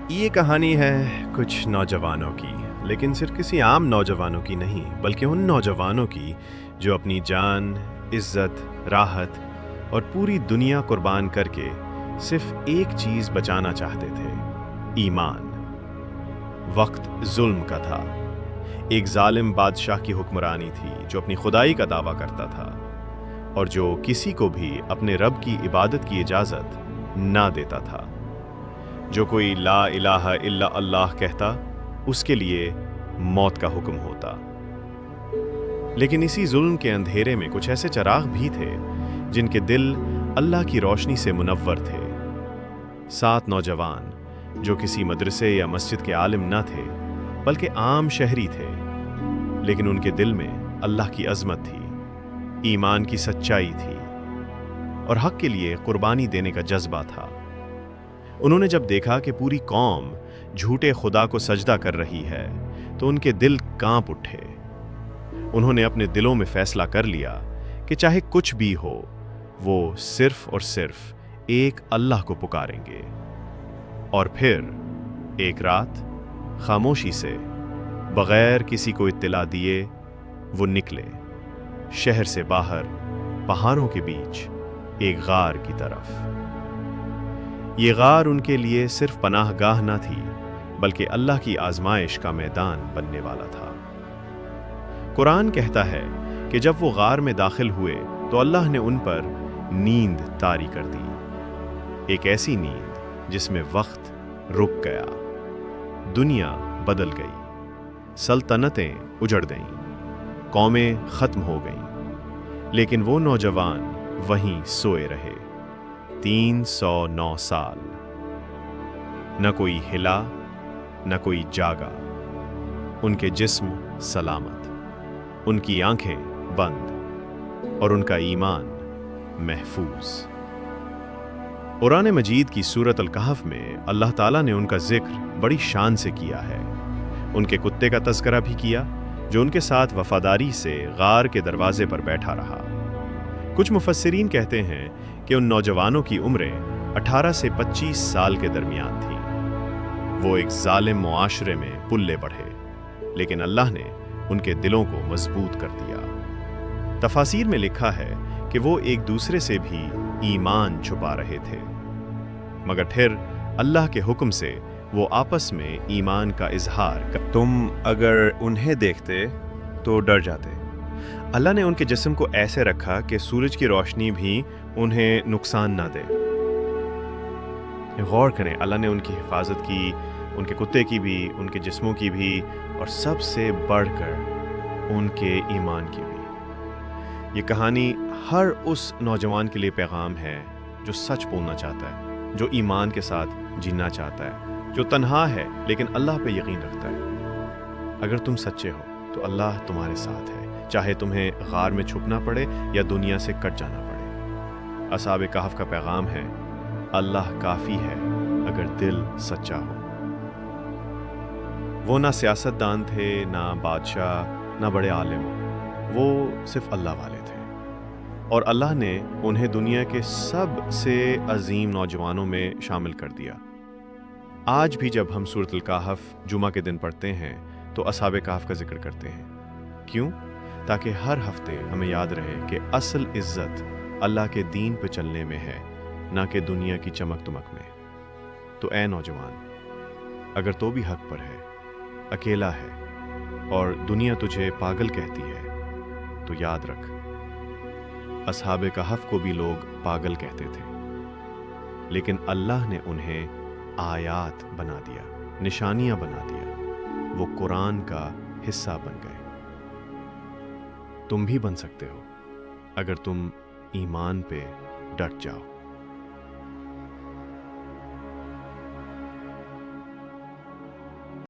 یہ کہانی ہے کچھ نوجوانوں کی، لیکن صرف کسی عام نوجوانوں کی نہیں، بلکہ ان نوجوانوں کی جو اپنی جان، عزت، راحت اور پوری دنیا قربان کر کے صرف ایک چیز بچانا چاہتے تھے: ایمان۔ وقت ظلم کا تھا۔ ایک ظالم بادشاہ کی حکمرانی تھی جو اپنی خدائی کا دعویٰ کرتا تھا اور جو کسی کو بھی اپنے رب کی عبادت کی اجازت نہ دیتا تھا۔ جو کوئی لا الہ الا اللہ کہتا، اس کے لیے موت کا حکم ہوتا۔ لیکن اسی ظلم کے اندھیرے میں کچھ ایسے چراغ بھی تھے جن کے دل اللہ کی روشنی سے منور تھے۔ 7 نوجوان جو کسی مدرسے یا مسجد کے عالم نہ تھے، بلکہ عام شہری تھے، لیکن ان کے دل میں اللہ کی عظمت تھی، ایمان کی سچائی تھی اور حق کے لیے قربانی دینے کا جذبہ تھا۔ انہوں نے جب دیکھا کہ پوری قوم جھوٹے خدا کو سجدہ کر رہی ہے تو ان کے دل کانپ اٹھے۔ انہوں نے اپنے دلوں میں فیصلہ کر لیا کہ چاہے کچھ بھی ہو، وہ صرف اور صرف ایک اللہ کو پکاریں گے۔ اور پھر ایک رات خاموشی سے، بغیر کسی کو اطلاع دیے، وہ نکلے شہر سے باہر، پہاڑوں کے بیچ ایک غار کی طرف۔ یہ غار ان کے لیے صرف پناہ گاہ نہ تھی، بلکہ اللہ کی آزمائش کا میدان بننے والا تھا۔ قرآن کہتا ہے کہ جب وہ غار میں داخل ہوئے تو اللہ نے ان پر نیند طاری کر دی، ایک ایسی نیند جس میں وقت رک گیا، دنیا بدل گئی، سلطنتیں اجڑ گئیں، قومیں ختم ہو گئیں، لیکن وہ نوجوان وہیں سوئے رہے 309 سال۔ نہ کوئی ہلا، نہ کوئی جاگا، ان کے جسم سلامت، ان کی آنکھیں بند اور ان کا ایمان محفوظ۔ قرآن مجید کی سورۃ الکہف میں اللہ تعالیٰ نے ان کا ذکر بڑی شان سے کیا ہے۔ ان کے کتے کا تذکرہ بھی کیا جو ان کے ساتھ وفاداری سے غار کے دروازے پر بیٹھا رہا۔ کچھ مفسرین کہتے ہیں کہ ان نوجوانوں کی عمریں 18 سے 25 سال کے درمیان تھیں۔ وہ ایک ظالم معاشرے میں پلے بڑھے، لیکن اللہ نے ان کے دلوں کو مضبوط کر دیا۔ تفاسیر میں لکھا ہے کہ وہ ایک دوسرے سے بھی ایمان چھپا رہے تھے، مگر پھر اللہ کے حکم سے وہ آپس میں ایمان کا اظہار تم اگر انہیں دیکھتے تو ڈر جاتے۔ اللہ نے ان کے جسم کو ایسے رکھا کہ سورج کی روشنی بھی انہیں نقصان نہ دے۔ غور کریں، اللہ نے ان کی حفاظت کی، ان کے کتے کی بھی، ان کے جسموں کی بھی، اور سب سے بڑھ کر ان کے ایمان کی بھی۔ یہ کہانی ہر اس نوجوان کے لیے پیغام ہے جو سچ بولنا چاہتا ہے، جو ایمان کے ساتھ جینا چاہتا ہے، جو تنہا ہے لیکن اللہ پہ یقین رکھتا ہے۔ اگر تم سچے ہو تو اللہ تمہارے ساتھ ہے، چاہے تمہیں غار میں چھپنا پڑے یا دنیا سے کٹ جانا پڑے۔ اصحاب کہف کا پیغام ہے: اللہ کافی ہے اگر دل سچا ہو۔ وہ نہ سیاست دان تھے، نہ بادشاہ، نہ بڑے عالم، وہ صرف اللہ والے تھے، اور اللہ نے انہیں دنیا کے سب سے عظیم نوجوانوں میں شامل کر دیا۔ آج بھی جب ہم سورۃ الکہف جمعہ کے دن پڑھتے ہیں تو اصحاب کہف کا ذکر کرتے ہیں۔ کیوں؟ تاکہ ہر ہفتے ہمیں یاد رہے کہ اصل عزت اللہ کے دین پہ چلنے میں ہے، نہ کہ دنیا کی چمک دمک میں۔ تو اے نوجوان، اگر تو بھی حق پر ہے، اکیلا ہے اور دنیا تجھے پاگل کہتی ہے، تو یاد رکھ، اصحاب کہف کو بھی لوگ پاگل کہتے تھے، لیکن اللہ نے انہیں آیات بنا دیا، نشانیاں بنا دیا، وہ قرآن کا حصہ بن گئے۔ تم بھی بن سکتے ہو اگر تم ایمان پہ ڈٹ جاؤ۔